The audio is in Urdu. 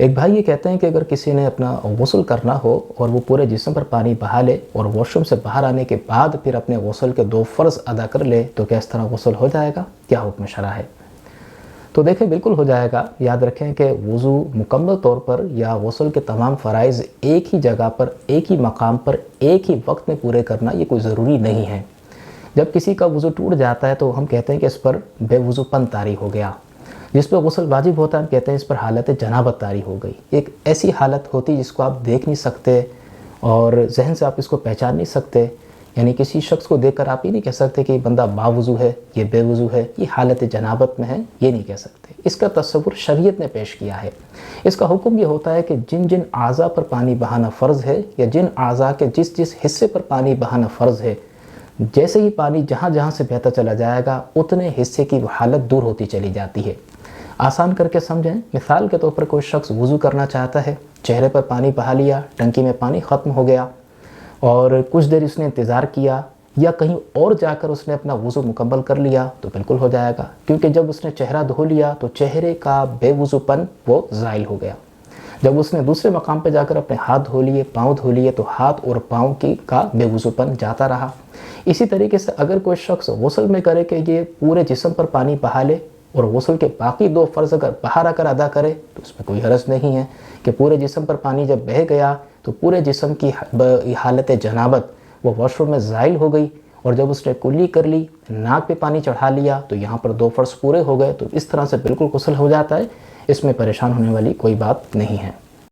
ایک بھائی یہ کہتے ہیں کہ اگر کسی نے اپنا غسل کرنا ہو اور وہ پورے جسم پر پانی بہا لے اور واش روم سے باہر آنے کے بعد پھر اپنے غسل کے 2 فرض ادا کر لے تو کیا اس طرح غسل ہو جائے گا؟ کیا حکم شرع ہے؟ تو دیکھیں بالکل ہو جائے گا۔ یاد رکھیں کہ وضو مکمل طور پر یا غسل کے تمام فرائض ایک ہی جگہ پر، ایک ہی مقام پر، ایک ہی وقت میں پورے کرنا یہ کوئی ضروری نہیں ہے۔ جب کسی کا وضو ٹوٹ جاتا ہے تو ہم کہتے ہیں کہ اس پر بے وضو پن طاری ہو گیا۔ جس پہ غسل واجب ہوتا ہے ہم کہتے ہیں اس پر حالت جنابت طاری ہو گئی۔ ایک ایسی حالت ہوتی جس کو آپ دیکھ نہیں سکتے اور ذہن سے آپ اس کو پہچان نہیں سکتے، یعنی کسی شخص کو دیکھ کر آپ یہ نہیں کہہ سکتے کہ یہ بندہ باوضو ہے، یہ بے وضو ہے، یہ حالت جنابت میں ہے، یہ نہیں کہہ سکتے۔ اس کا تصور شریعت نے پیش کیا ہے۔ اس کا حکم یہ ہوتا ہے کہ جن جن اعضاء پر پانی بہانا فرض ہے یا جن اعضاء کے جس جس حصے پر پانی بہانا فرض ہے، جیسے ہی پانی جہاں جہاں سے بہتا چلا جائے گا اتنے حصے کی وہ حالت دور ہوتی چلی جاتی ہے۔ آسان کر کے سمجھیں، مثال کے طور پر کوئی شخص وضو کرنا چاہتا ہے، چہرے پر پانی بہا لیا، ٹنکی میں پانی ختم ہو گیا اور کچھ دیر اس نے انتظار کیا یا کہیں اور جا کر اس نے اپنا وضو مکمل کر لیا تو بالکل ہو جائے گا، کیونکہ جب اس نے چہرہ دھو لیا تو چہرے کا بے وضو پن وہ زائل ہو گیا۔ جب اس نے دوسرے مقام پہ جا کر اپنے ہاتھ دھو لیے، پاؤں دھو لیے تو ہاتھ اور پاؤں کا بے وضو پن جاتا رہا۔ اسی طریقے سے اگر کوئی شخص غسل میں کرے کہ یہ پورے جسم پر پانی بہا لے اور غسل کے باقی 2 فرض اگر باہر آ کر ادا کرے تو اس میں کوئی حرج نہیں ہے کہ پورے جسم پر پانی جب بہہ گیا تو پورے جسم کی حالت جنابت وہ واش روم میں زائل ہو گئی، اور جب اس نے کلی کر لی، ناک پہ پانی چڑھا لیا تو یہاں پر 2 فرض پورے ہو گئے، تو اس طرح سے بالکل غسل ہو جاتا ہے۔ اس میں پریشان ہونے والی کوئی بات نہیں ہے۔